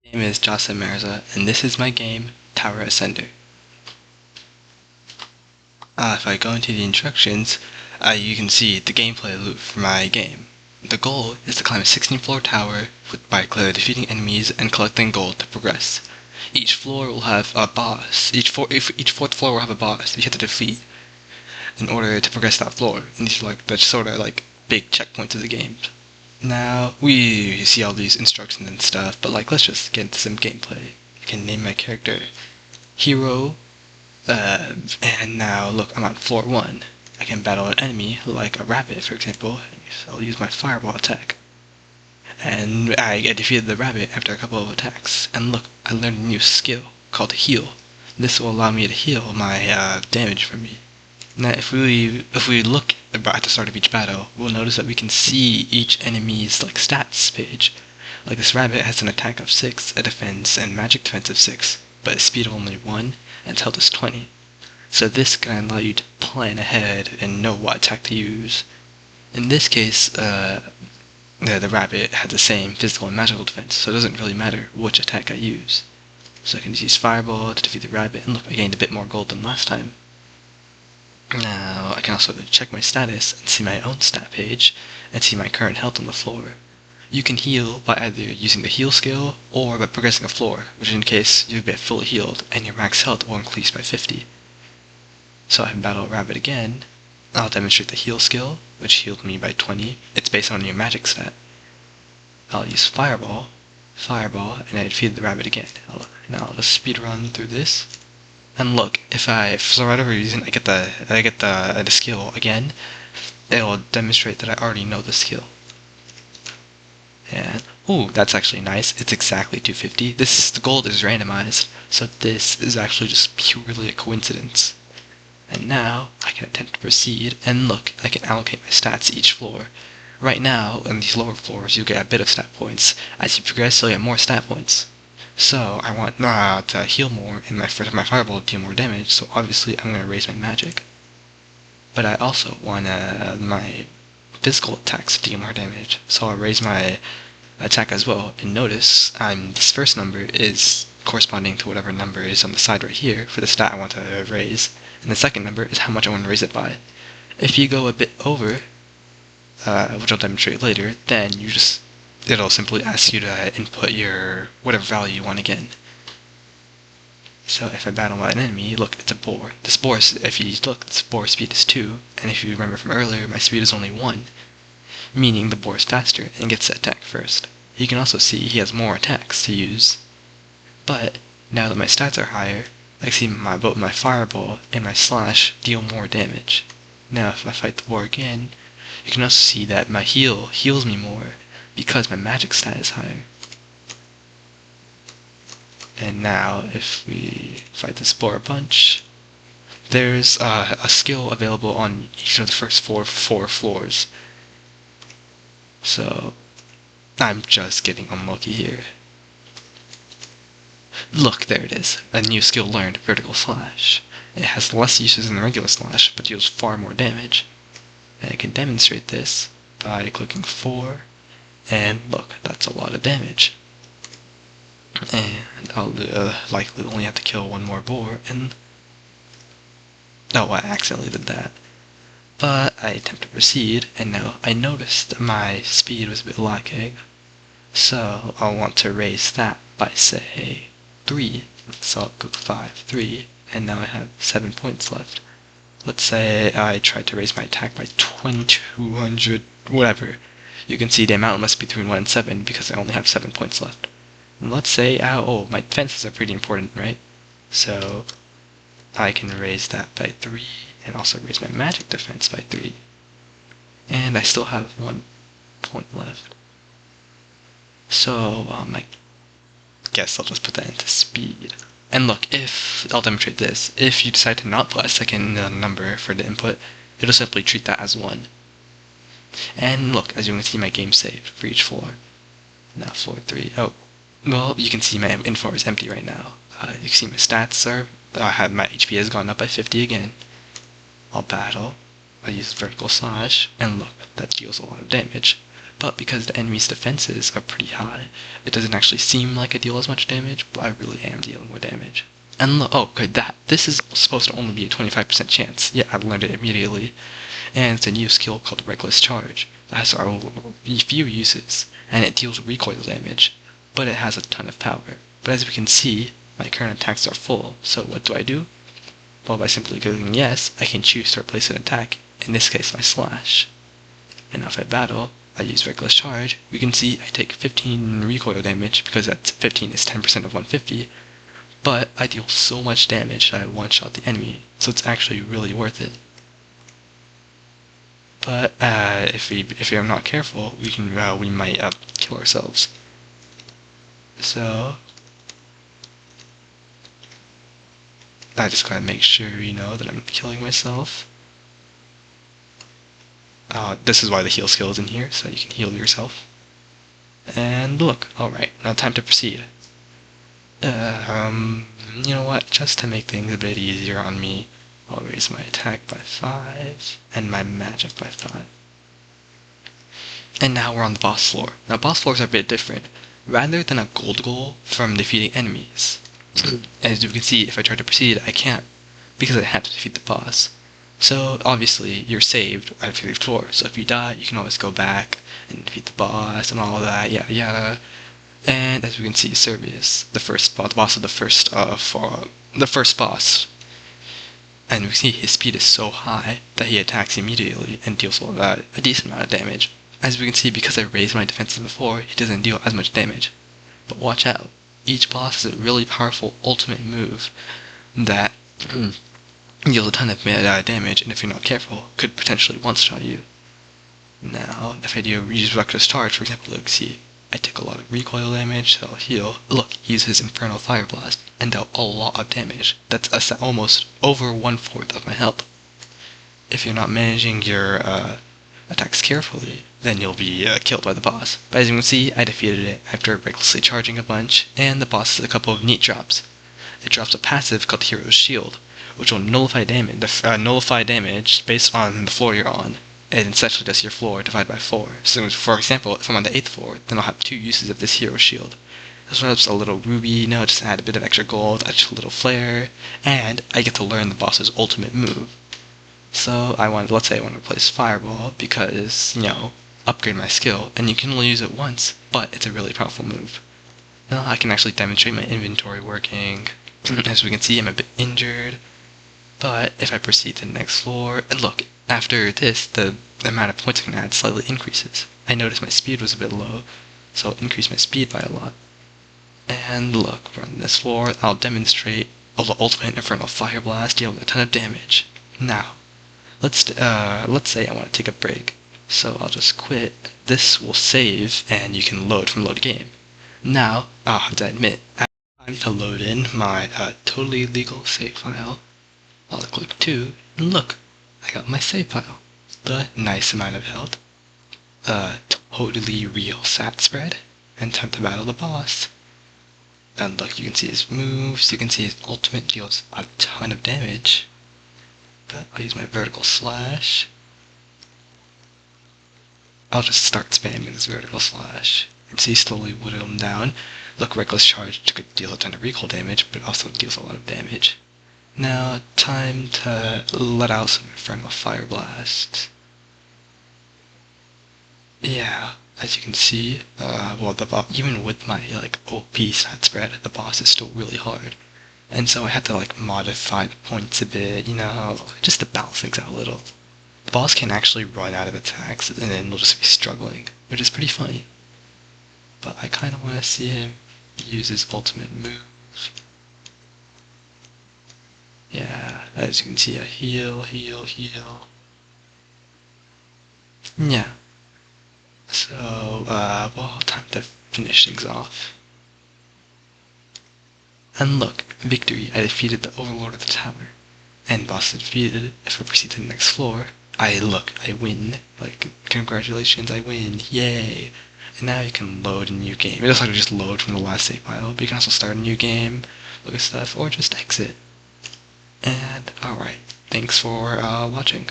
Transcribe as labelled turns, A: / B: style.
A: My name is Jasa Mirza, and this is my game, Tower Ascender. If I go into the instructions, you can see the gameplay loop for my game. The goal is to climb a 16-floor tower by defeating enemies and collecting gold to progress. Each floor will have a boss. Each fourth floor will have a boss you have to defeat in order to progress that floor. And these are the sort of big checkpoints of the game. Now, we see all these instructions and stuff, but let's just get into some gameplay. I can name my character Hero, and now look, I'm on floor 1. I can battle an enemy, like a rabbit for example, so I'll use my fireball attack. And I defeated the rabbit after a couple of attacks. And look, I learned a new skill called Heal. This will allow me to heal my damage from me. Now if we look at the start of each battle, we'll notice that we can see each enemy's stats page. Like this rabbit has an attack of 6, a defense and magic defense of 6, but a speed of only 1, and its health is 20. So this can allow you to plan ahead and know what attack to use. In this case, the rabbit had the same physical and magical defense, so it doesn't really matter which attack I use. So I can just use Fireball to defeat the rabbit, and look, I gained a bit more gold than last time. Now, I can also check my status and see my own stat page, and see my current health on the floor. You can heal by either using the heal skill, or by progressing a floor, which in case you get fully healed, and your max health will increase by 50. So I can battle a rabbit again. I'll demonstrate the heal skill, which healed me by 20. It's based on your magic stat. I'll use Fireball, and I defeated the rabbit again. Now I'll just speedrun through this. And look, if for whatever reason I get the skill again, it'll demonstrate that I already know the skill. And ooh, that's actually nice. It's exactly 250. The gold is randomized, so this is actually just purely a coincidence. And now I can attempt to proceed, and look, I can allocate my stats to each floor. Right now, in these lower floors, you get a bit of stat points. As you progress, you'll get more stat points. So I want to heal more, and my fireball to deal more damage, so obviously I'm going to raise my magic. But I also want my physical attacks to deal more damage, so I'll raise my attack as well. And notice this first number is corresponding to whatever number is on the side right here for the stat I want to raise, and the second number is how much I want to raise it by. If you go a bit over, which I'll demonstrate later, then it'll simply ask you to input your whatever value you want again. So if I battle an enemy, look, it's a boar. This boar, if you look, this boar speed is 2, and if you remember from earlier, my speed is only 1, meaning the boar is faster and gets to attack first. You can also see he has more attacks to use. But now that my stats are higher, I can see both my fireball and my slash deal more damage. Now if I fight the boar again, you can also see that my heal heals me more, because my magic stat is higher. And now, if we fight this boar a bunch, there's a skill available on each of the first four floors. So, I'm just getting unlucky here. Look, there it is. A new skill learned, Vertical Slash. It has less uses than the regular slash, but deals far more damage. And I can demonstrate this by clicking 4. And look, that's a lot of damage. And I'll likely only have to kill one more boar, and oh, I accidentally did that. But I attempt to proceed, and now I noticed my speed was a bit lacking. So I'll want to raise that by, say, 3. So I'll go 5, 3, and now I have 7 points left. Let's say I tried to raise my attack by 2200, whatever. You can see the amount must be between 1 and 7 because I only have 7 points left. And let's say, my defenses are pretty important, right? So I can raise that by 3, and also raise my magic defense by 3. And I still have 1 point left. So, I guess I'll just put that into speed. And look, I'll demonstrate this, if you decide to not put a second number for the input, it'll simply treat that as 1. And look, as you can see, my game saved for each floor. Now floor 3. Oh, well, you can see my info is empty right now. You can see my stats are, my HP has gone up by 50 again. I'll battle. I use Vertical Slash, and look, that deals a lot of damage. but because the enemy's defenses are pretty high, it doesn't actually seem like I deal as much damage, but I really am dealing more damage. And look, oh good, this is supposed to only be a 25% chance. Yeah, I learned it immediately. And it's a new skill called Reckless Charge. That has a few uses, and it deals recoil damage, but it has a ton of power. But as we can see, my current attacks are full, so what do? Well, by simply clicking yes, I can choose to replace an attack, in this case my slash. And now if I battle, I use Reckless Charge, we can see I take 15 recoil damage, because that's 15 is 10% of 150, but I deal so much damage that I one-shot the enemy, so it's actually really worth it. But if we're not careful, we might kill ourselves. So I just gotta make sure, that I'm killing myself. This is why the heal skill is in here, so you can heal yourself. And look, alright, now time to proceed. You know what, just to make things a bit easier on me, I'll raise my attack by 5, and my magic by 5. And now we're on the boss floor. Now boss floors are a bit different. Rather than a gold goal from defeating enemies, as you can see, if I try to proceed, I can't, because I have to defeat the boss. So obviously you're saved at the floor, so if you die, you can always go back and defeat the boss and all that, yada yada. And as we can see, Servius, the boss of the first boss. And we see his speed is so high that he attacks immediately and deals a decent amount of damage. As we can see, because I raised my defenses before, he doesn't deal as much damage. But watch out, each boss has a really powerful ultimate move that deals a ton of damage, and if you're not careful, could potentially one-shot you. Now, if I use Reckless Charge, for example, look, see, I take a lot of recoil damage, so I'll heal. Look, he uses Infernal Fire Blast, and dealt a lot of damage. That's almost over 1/4 of my health. If you're not managing your attacks carefully, then you'll be killed by the boss. But as you can see, I defeated it after recklessly charging a bunch, and the boss has a couple of neat drops. It drops a passive called Hero's Shield, which will nullify damage based on the floor you're on, and essentially does your floor divided by 4. So for example, if I'm on the 8th floor, then I'll have 2 uses of this Hero Shield. This one has a little ruby, just add a bit of extra gold, add a little flare, and I get to learn the boss's ultimate move. So let's say I want to replace Fireball because, upgrade my skill, and you can only use it once, but it's a really powerful move. Now I can actually demonstrate my inventory working. As we can see, I'm a bit injured, but if I proceed to the next floor, and look, after this, the amount of points I can add slightly increases. I noticed my speed was a bit low, so I'll increase my speed by a lot. And look, we're on this floor, I'll demonstrate the ultimate Infernal Fire Blast dealing a ton of damage. Now, let's say I want to take a break, so I'll just quit. This will save, and you can load from load game. Now, I'll have to admit, I need to load in my totally legal save file. I'll click 2, and look, I got my save file. The nice amount of health, totally real stat spread, and time to battle the boss. And look, you can see his moves, you can see his ultimate deals a ton of damage. But I'll use my vertical slash. I'll just start spamming this vertical slash. And see, slowly whittle him down. Look, Reckless Charge could deal a ton of recoil damage, but also deals a lot of damage. Now, time to let out some Infernal Fire Blast. Yeah, as you can see, even with my OP stat spread, the boss is still really hard. And so I had to modify the points a bit, just to balance things out a little. The boss can actually run out of attacks and then we'll just be struggling, which is pretty funny. But I kind of want to see him use his ultimate move. Yeah, as you can see, I heal. Yeah. So, time to finish things off. And look, victory, I defeated the Overlord of the Tower. And boss defeated. If I proceed to the next floor, I win. Congratulations, I win, yay! And now you can load a new game. It doesn't have to just load from the last save file, but you can also start a new game, look at stuff, or just exit. And, alright, thanks for watching.